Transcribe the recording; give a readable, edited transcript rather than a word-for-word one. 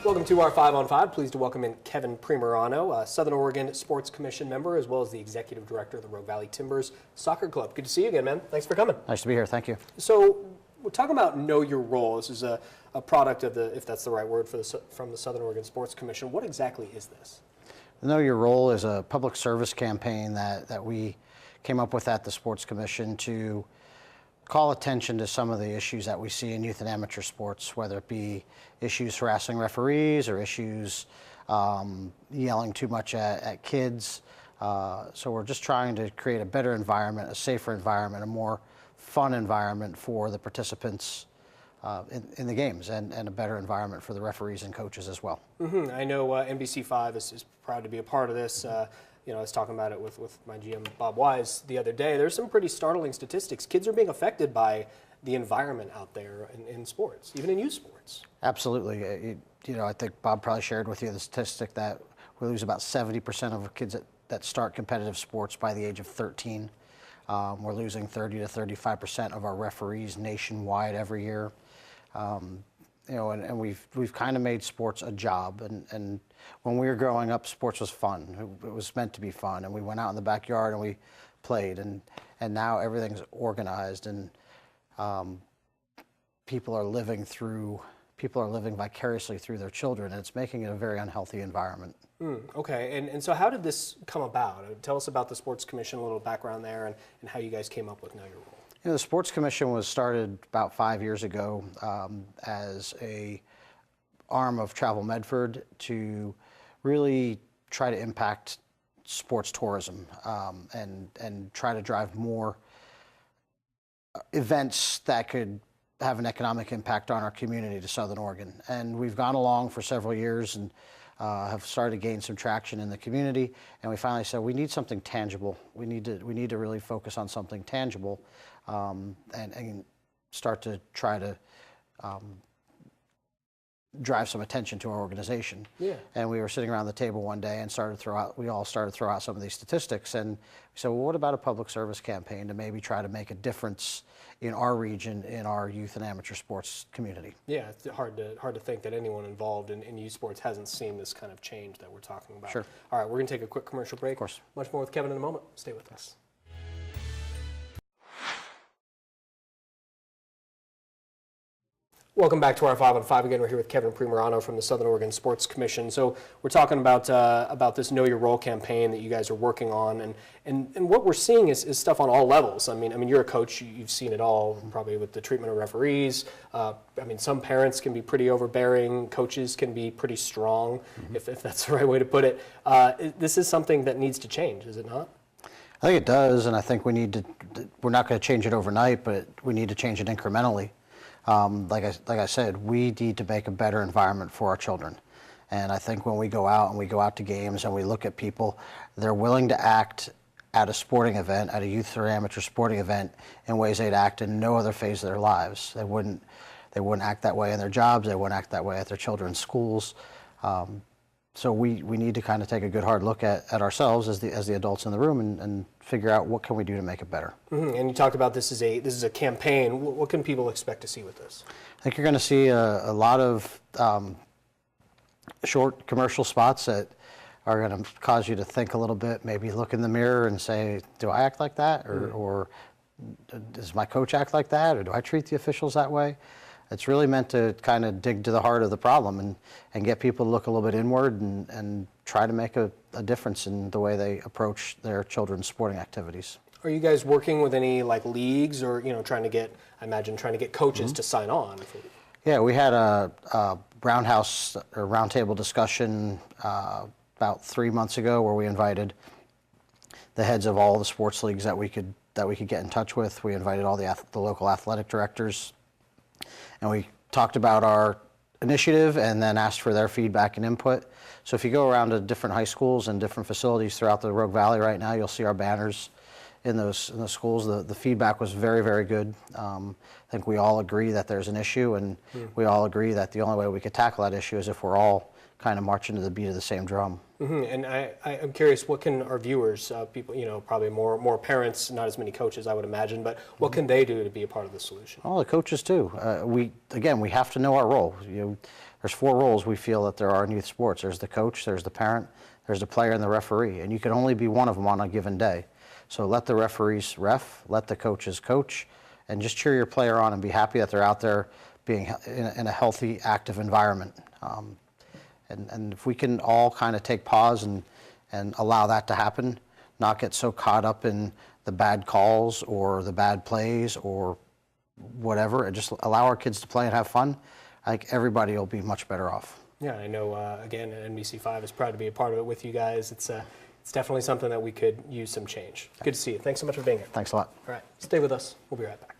Welcome to our 5 on 5. Pleased to welcome in Kevin Primerano, a Southern Oregon Sports Commission member, as well as the Executive Director of the Rogue Valley Timbers Soccer Club. Good to see you again, man. Thanks for coming. Nice to be here. Thank you. So we're talking about Know Your Role. This is a product of the, if that's the right word, from the Southern Oregon Sports Commission. What exactly is this? Know Your Role is a public service campaign that we came up with at the Sports Commission to call attention to some of the issues that we see in youth and amateur sports, whether it be issues harassing referees or issues yelling too much at kids. So we're just trying to create a better environment, a safer environment, a more fun environment for the participants in the games, and a better environment for the referees and coaches as well. Mm-hmm. I know NBC5 is proud to be a part of this. You know, I was talking about it with my GM, Bob Wise, the other day. There's some pretty startling statistics. Kids are being affected by the environment out there in sports, even in youth sports. Absolutely. You know, I think Bob probably shared with you the statistic that we lose about 70% of kids that start competitive sports by the age of 13. We're losing 30 to 35% of our referees nationwide every year. You know, and we've kind of made sports a job, and when we were growing up, sports was fun. It was meant to be fun, and we went out in the backyard and we played, and now everything's organized, and people are living vicariously through their children, and it's making it a very unhealthy environment. Okay, and so how did this come about? Tell us about the Sports Commission, a little background there, and how you guys came up with Know Your Role. You know, the Sports Commission was started about 5 years ago as a arm of Travel Medford to really try to impact sports tourism and try to drive more events that could have an economic impact on our community to Southern Oregon. And we've gone along for several years and have started to gain some traction in the community, and we finally said we need something tangible. We need to really focus on something tangible and start to try to drive some attention to our organization. Yeah. And we were sitting around the table one day and we all started to throw out some of these statistics, and we said, well, what about a public service campaign to maybe try to make a difference in our region, in our youth and amateur sports community? Yeah, it's hard to think that anyone involved in youth sports hasn't seen this kind of change that we're talking about. Sure. All right, we're going to take a quick commercial break. Of course. Much more with Kevin in a moment. Stay with us. Welcome back to our 5 on 5 again. We're here with Kevin Primerano from the Southern Oregon Sports Commission. So we're talking about this Know Your Role campaign that you guys are working on, and what we're seeing is stuff on all levels. I mean, you're a coach. You've seen it all, probably with the treatment of referees. I mean, some parents can be pretty overbearing. Coaches can be pretty strong, if that's the right way to put it. This is something that needs to change, is it not? I think it does, and I think we're not going to change it overnight, but we need to change it incrementally. Like I said, we need to make a better environment for our children. And I think when we go out to games and we look at people, they're willing to act at a sporting event, at a youth or amateur sporting event, in ways they'd act in no other phase of their lives. They wouldn't act that way in their jobs. They wouldn't act that way at their children's schools. So we need to kind of take a good hard look at ourselves as the adults in the room and figure out what can we do to make it better. Mm-hmm. And you talked about this is a campaign. What can people expect to see with this? I think you're going to see a lot of short commercial spots that are going to cause you to think a little bit, maybe look in the mirror and say, do I act like that? Or does my coach act like that? Or do I treat the officials that way? It's really meant to kind of dig to the heart of the problem and get people to look a little bit inward and try to make a difference in the way they approach their children's sporting activities. Are you guys working with any leagues or trying to get coaches to sign on? Yeah, we had a roundtable discussion about 3 months ago where we invited the heads of all the sports leagues that we could get in touch with. We invited all the local athletic directors. And we talked about our initiative and then asked for their feedback and input. So if you go around to different high schools and different facilities throughout the Rogue Valley right now, you'll see our banners in those schools. The feedback was very, very good. I think we all agree that there's an issue, and we all agree that the only way we could tackle that issue is if we're all kind of marching to the beat of the same drum. And I'm curious, what can our viewers, people, probably more parents, not as many coaches, I would imagine, but what can they do to be a part of the solution? Well, the coaches too. We have to know our role. There's 4 roles we feel that there are in youth sports. There's the coach, there's the parent, there's the player, and the referee. And you can only be one of them on a given day. So let the referees ref, let the coaches coach, and just cheer your player on and be happy that they're out there being in a healthy, active environment. And if we can all kind of take pause and allow that to happen, not get so caught up in the bad calls or the bad plays or whatever, and just allow our kids to play and have fun, I think everybody will be much better off. Yeah, I know, again, NBC5 is proud to be a part of it with you guys. It's definitely something that we could use some change. Good to see you. Thanks so much for being here. Thanks a lot. All right, stay with us. We'll be right back.